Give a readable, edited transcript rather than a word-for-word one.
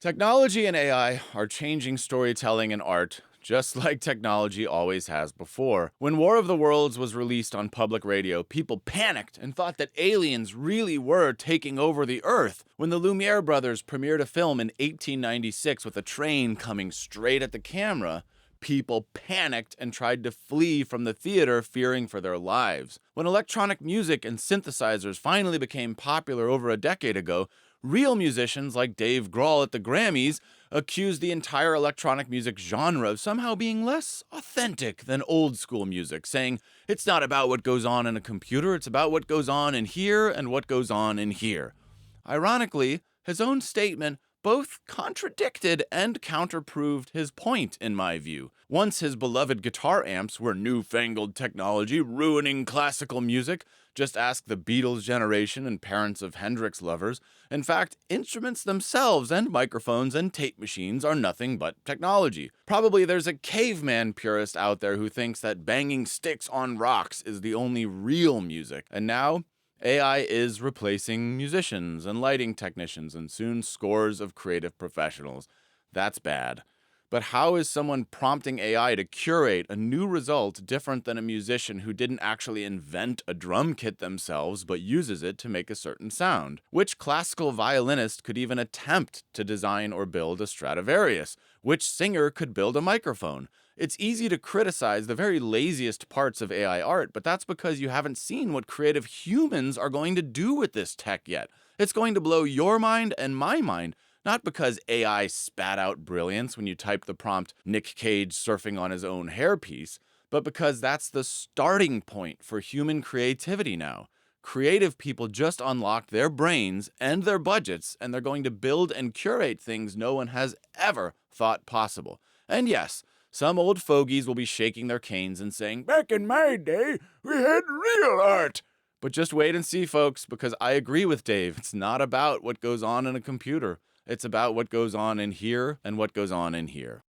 Technology and AI are changing storytelling and art, just like technology always has before. When War of the Worlds was released on public radio, people panicked and thought that aliens really were taking over the Earth. When the Lumiere brothers premiered a film in 1896 with a train coming straight at the camera, people panicked and tried to flee from the theater, fearing for their lives. When electronic music and synthesizers finally became popular over a decade ago, real musicians like Dave Grohl at the Grammys accused the entire electronic music genre of somehow being less authentic than old school music, saying, "It's not about what goes on in a computer, it's about what goes on in here and what goes on in here." Ironically, his own statement both contradicted and counterproved his point, in my view. Once his beloved guitar amps were newfangled technology ruining classical music, just ask the Beatles generation and parents of Hendrix lovers. In fact, instruments themselves and microphones and tape machines are nothing but technology. Probably there's a caveman purist out there who thinks that banging sticks on rocks is the only real music. And now, AI is replacing musicians and lighting technicians and soon scores of creative professionals. That's bad. But how is someone prompting AI to curate a new result different than a musician who didn't actually invent a drum kit themselves but uses it to make a certain sound? Which classical violinist could even attempt to design or build a Stradivarius? Which singer could build a microphone? It's easy to criticize the very laziest parts of AI art, but that's because you haven't seen what creative humans are going to do with this tech yet. It's going to blow your mind and my mind, not because AI spat out brilliance when you type the prompt Nick Cage surfing on his own hairpiece, but because that's the starting point for human creativity now. Creative people just unlocked their brains and their budgets, and they're going to build and curate things no one has ever thought possible. And yes, some old fogies will be shaking their canes and saying, "Back in my day, we had real art." But just wait and see, folks, because I agree with Dave. It's not about what goes on in a computer. It's about what goes on in here and what goes on in here.